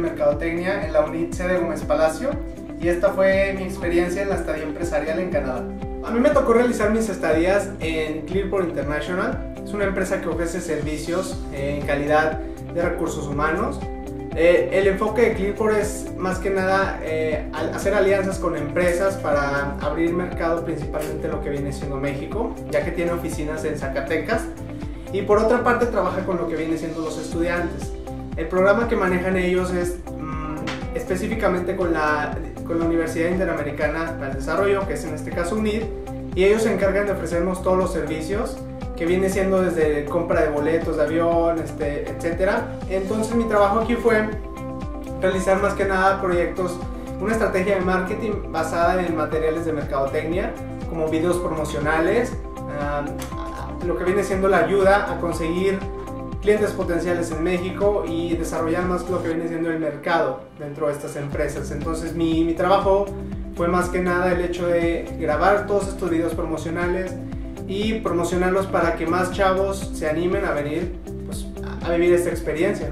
Mercadotecnia en la UNIT de Gómez Palacio y esta fue mi experiencia en la estadía empresarial en Canadá. A mí me tocó realizar mis estadías en Clearport International. Es una empresa que ofrece servicios en calidad de recursos humanos. El enfoque de Clearport es más que nada hacer alianzas con empresas para abrir mercado, principalmente lo que viene siendo México, ya que tiene oficinas en Zacatecas. Y por otra parte trabaja con lo que viene siendo los estudiantes. El programa que manejan ellos es específicamente con la Universidad Interamericana para el Desarrollo, que es en este caso UNID, y ellos se encargan de ofrecernos todos los servicios que viene siendo desde compra de boletos de avión, etcétera. Entonces mi trabajo aquí fue realizar más que nada proyectos, una estrategia de marketing basada en materiales de mercadotecnia, como videos promocionales, lo que viene siendo la ayuda a conseguir clientes potenciales en México y desarrollar más lo que viene siendo el mercado dentro de estas empresas. Entonces mi trabajo fue más que nada el hecho de grabar todos estos videos promocionales y promocionarlos para que más chavos se animen a venir pues, a vivir esta experiencia.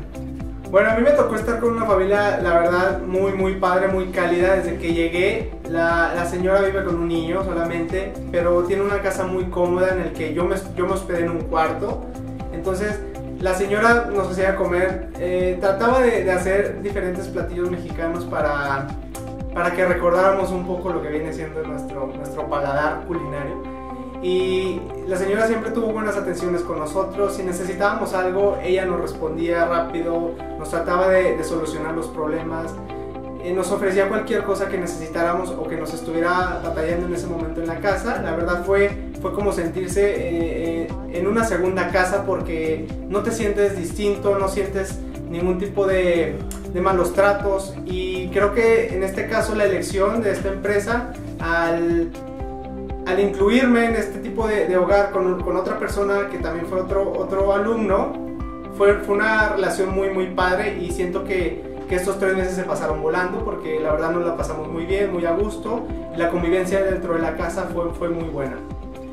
Bueno, a mí me tocó estar con una familia, la verdad, muy padre, muy cálida. Desde que llegué, la señora vive con un niño solamente, pero tiene una casa muy cómoda en el que yo me hospedé en un cuarto. Entonces, la señora nos hacía comer, trataba de hacer diferentes platillos mexicanos para que recordáramos un poco lo que viene siendo nuestro paladar culinario. Y la señora siempre tuvo buenas atenciones con nosotros. Si necesitábamos algo, ella nos respondía rápido, nos trataba de solucionar los problemas, nos ofrecía cualquier cosa que necesitáramos o que nos estuviera batallando en ese momento en la casa. La verdad fue como sentirse en una segunda casa, porque no te sientes distinto, no sientes ningún tipo de malos tratos. Y creo que en este caso la elección de esta empresa, al incluirme en este tipo de hogar con otra persona que también fue otro alumno, fue una relación muy padre, y siento que estos 3 meses se pasaron volando, porque la verdad nos la pasamos muy bien, muy a gusto, y la convivencia dentro de la casa fue muy buena.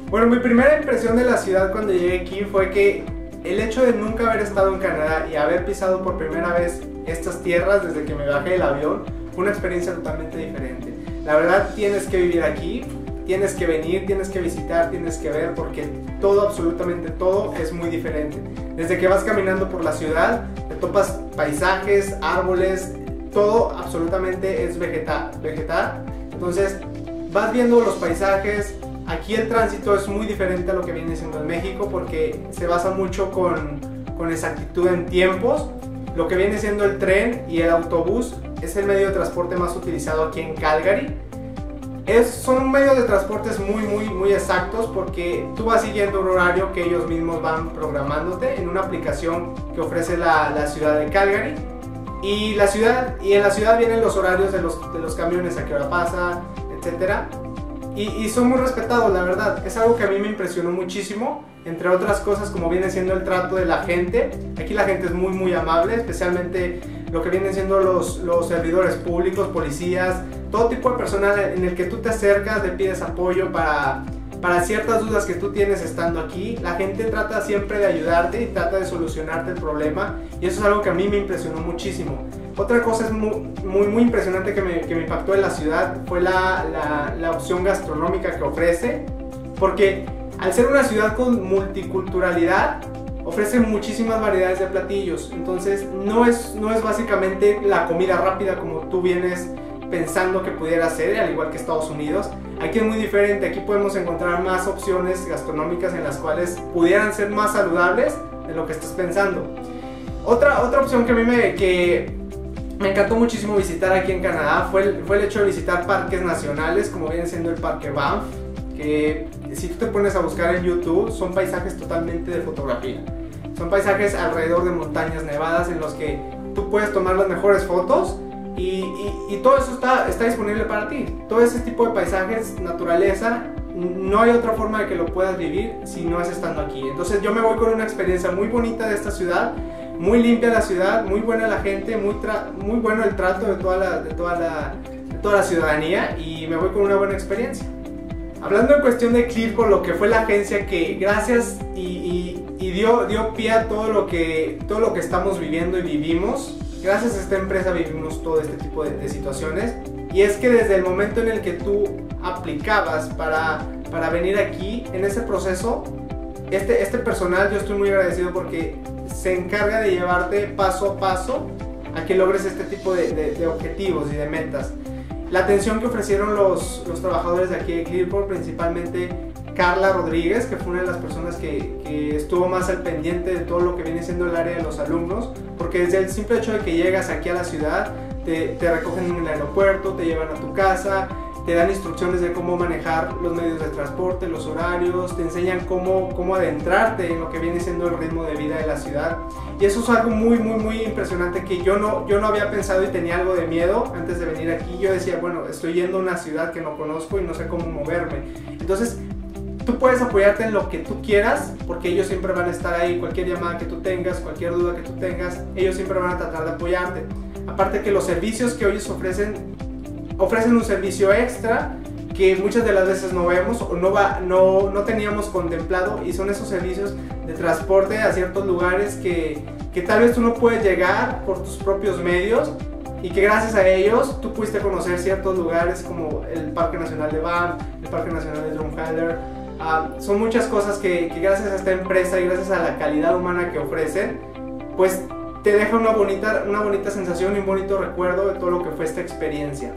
Bueno, mi primera impresión de la ciudad cuando llegué aquí fue que el hecho de nunca haber estado en Canadá y haber pisado por primera vez estas tierras desde que me bajé del avión fue una experiencia totalmente diferente. La verdad, tienes que vivir aquí, tienes que venir, tienes que visitar, tienes que ver, porque todo, absolutamente todo es muy diferente. Desde que vas caminando por la ciudad, te topas paisajes, árboles, todo absolutamente es vegetal. Entonces vas viendo los paisajes. Aquí el tránsito es muy diferente a lo que viene siendo en México, porque se basa mucho con exactitud en tiempos. Lo que viene siendo el tren y el autobús es el medio de transporte más utilizado aquí en Calgary. Son medios de transportes muy exactos, porque tú vas siguiendo un horario que ellos mismos van programándote en una aplicación que ofrece la ciudad de Calgary. Y en la ciudad vienen los horarios de los camiones, a qué hora pasa, etcétera. Y son muy respetados, la verdad. Es algo que a mí me impresionó muchísimo, entre otras cosas, como viene siendo el trato de la gente. Aquí la gente es muy amable, especialmente lo que vienen siendo los servidores públicos, policías, todo tipo de personal en el que tú te acercas, le pides apoyo para ciertas dudas que tú tienes estando aquí. La gente trata siempre de ayudarte y trata de solucionarte el problema, y eso es algo que a mí me impresionó muchísimo. Otra cosa es muy impresionante que me impactó en la ciudad fue la opción gastronómica que ofrece, porque al ser una ciudad con multiculturalidad, ofrece muchísimas variedades de platillos. Entonces no es básicamente la comida rápida como tú vienes pensando que pudiera ser, al igual que Estados Unidos. Aquí es muy diferente. Aquí podemos encontrar más opciones gastronómicas en las cuales pudieran ser más saludables de lo que estás pensando. Otra opción que a mí me encantó muchísimo visitar aquí en Canadá fue el hecho de visitar parques nacionales, como viene siendo el Parque Banff, que si tú te pones a buscar en YouTube, son paisajes totalmente de fotografía. Son paisajes alrededor de montañas nevadas en los que tú puedes tomar las mejores fotos, y todo eso está disponible para ti. Todo ese tipo de paisajes, naturaleza, no hay otra forma de que lo puedas vivir si no es estando aquí. Entonces yo me voy con una experiencia muy bonita de esta ciudad, muy limpia la ciudad, muy buena la gente, muy bueno el trato de toda la ciudadanía, y me voy con una buena experiencia. Hablando en cuestión de Clearport, lo que fue la agencia que gracias y dio pie a todo lo que estamos viviendo y vivimos, Gracias a esta empresa vivimos todo este tipo de situaciones, y es que desde el momento en el que tú aplicabas para venir aquí, en ese proceso, este personal, yo estoy muy agradecido porque se encarga de llevarte paso a paso a que logres este tipo de objetivos y de metas. La atención que ofrecieron los trabajadores de aquí de Clearport, principalmente Carla Rodríguez, que fue una de las personas que estuvo más al pendiente de todo lo que viene siendo el área de los alumnos, porque desde el simple hecho de que llegas aquí a la ciudad, te recogen en el aeropuerto, te llevan a tu casa, te dan instrucciones de cómo manejar los medios de transporte, los horarios, te enseñan cómo adentrarte en lo que viene siendo el ritmo de vida de la ciudad. Y eso es algo muy impresionante que yo no había pensado y tenía algo de miedo antes de venir aquí. Yo decía, bueno, estoy yendo a una ciudad que no conozco y no sé cómo moverme. Entonces, tú puedes apoyarte en lo que tú quieras, porque ellos siempre van a estar ahí. Cualquier llamada que tú tengas, cualquier duda que tú tengas, ellos siempre van a tratar de apoyarte. Aparte que los servicios que ellos ofrecen un servicio extra que muchas de las veces no vemos o no teníamos contemplado, y son esos servicios de transporte a ciertos lugares que tal vez tú no puedes llegar por tus propios medios, y que gracias a ellos tú pudiste conocer ciertos lugares como el Parque Nacional de Banff, el Parque Nacional de Drumheller. Son muchas cosas que gracias a esta empresa y gracias a la calidad humana que ofrecen, pues te deja una bonita sensación y un bonito recuerdo de todo lo que fue esta experiencia.